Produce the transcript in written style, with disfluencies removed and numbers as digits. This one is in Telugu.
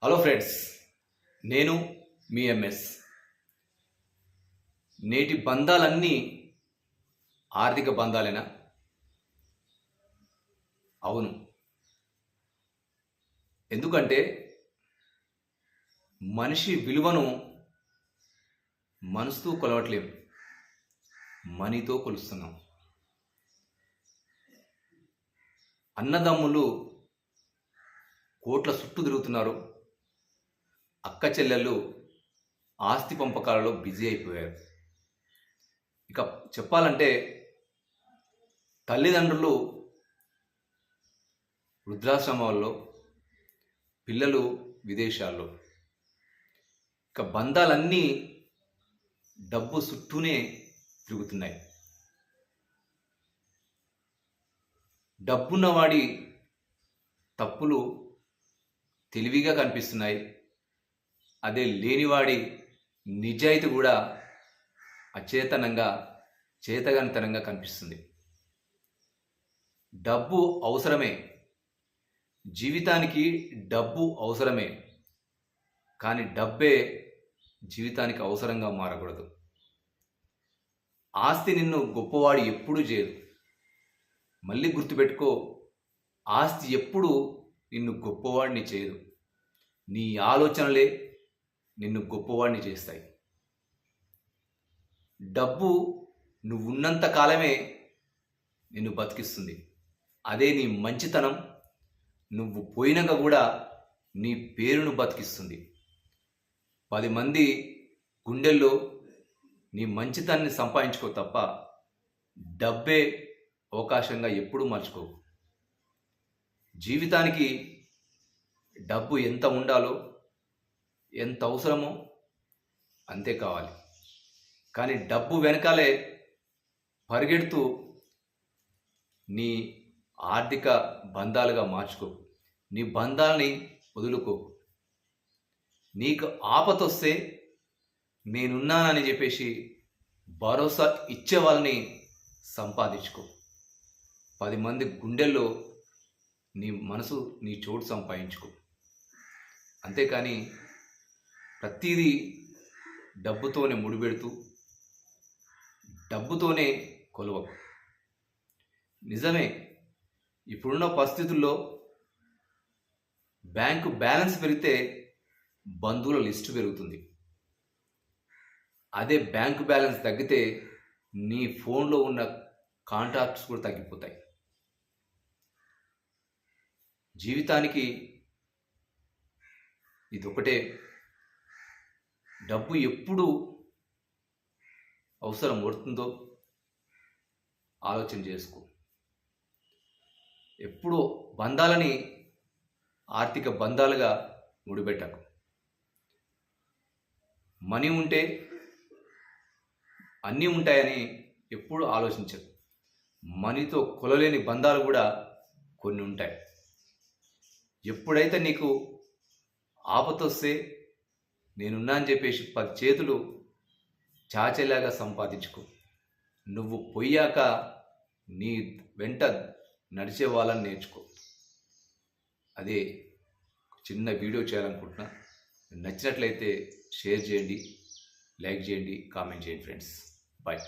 హలో ఫ్రెండ్స్, నేను మీ ఎంఎస్. నేటి బంధాలన్నీ ఆర్థిక బంధాలేనా? అవును. ఎందుకంటే మనిషి విలువను మనసుతో కొలవట్లేం, మనీతో కొలుస్తున్నాం. అన్నదమ్ములు కోట్ల చుట్టూ తిరుగుతున్నారు, అక్క చెల్లెళ్ళు ఆస్తి పంపకాలలో బిజీ అయిపోయారు. ఇక చెప్పాలంటే తల్లిదండ్రులు వృద్ధాశ్రమాల్లో, పిల్లలు విదేశాల్లో. ఇక బంధాలన్నీ డబ్బు చుట్టూనే తిరుగుతున్నాయి. డబ్బున్నవాడి తప్పులు తెలివిగా కనిపిస్తున్నాయి, అదే లేనివాడి నిజాయితీ కూడా అచేతనంగా, చేతగానితనంగా కనిపిస్తుంది. డబ్బు అవసరమే, జీవితానికి డబ్బు అవసరమే, కానీ డబ్బే జీవితానికి అవసరంగా మారకూడదు. ఆస్తి నిన్ను గొప్పవాడు ఎప్పుడూ చేయదు. మళ్ళీ గుర్తుపెట్టుకో, ఆస్తి ఎప్పుడు నిన్ను గొప్పవాడిని చేయదు. నీ ఆలోచనలే నిన్ను గొప్పవాడిని చేస్తాయి. డబ్బు నువ్వున్నంత కాలమే నిన్ను బతికిస్తుంది. అదే నీ మంచితనం నువ్వు పోయినాక కూడా నీ పేరును బతికిస్తుంది. 10 మంది గుండెల్లో నీ మంచితనాన్ని సంపాదించుకో తప్ప డబ్బే అవకాశంగా ఎప్పుడూ మర్చిపోకు. జీవితానికి డబ్బు ఎంత ఉండాలో, ఎంత అవసరమో అంతే కావాలి. కానీ డబ్బు వెనకాలే పరిగెడుతూ నీ ఆర్థిక బంధాలుగా మార్చుకో. నీ బంధాలని వదులుకో. నీకు ఆపతొస్తే నేనున్నానని చెప్పేసి భరోసా ఇచ్చే వాళ్ళని సంపాదించుకో. 10 మంది గుండెల్లో నీ మనసు, నీ చోటు సంపాదించుకో. అంతేకాని ప్రతిదీ డబ్బుతోనే ముడిపెడుతూ డబ్బుతోనే కొలవకు. నిజమే, ఇప్పుడున్న పరిస్థితుల్లో బ్యాంకు బ్యాలెన్స్ పెరిగితే బంధువుల లిస్టు పెరుగుతుంది. అదే బ్యాంకు బ్యాలెన్స్ తగ్గితే నీ ఫోన్లో ఉన్న కాంటాక్ట్స్ కూడా తగ్గిపోతాయి. జీవితానికి ఇదొకటే, డబ్బు ఎప్పుడు అవసరం పడుతుందో ఆలోచన చేసుకో. ఎప్పుడూ బంధాలని ఆర్థిక బంధాలుగా ముడిపెట్టకు. మనీ ఉంటే అన్నీ ఉంటాయని ఎప్పుడు ఆలోచించకు. మనీతో కొలలేని బంధాలు కూడా కొన్ని ఉంటాయి. ఎప్పుడైతే నీకు ఆపతొస్తే నేనున్నా అని చెప్పేసి 10 చేతులు చాచేలాగా సంపాదించుకో. నువ్వు పోయాక నీ వెంట నడిచే వాళ్ళని నేర్చుకో. అదే చిన్న వీడియో చేయాలనుకుంటున్నా. నచ్చినట్లయితే షేర్ చేయండి, లైక్ చేయండి, కామెంట్ చేయండి ఫ్రెండ్స్. బాయ్.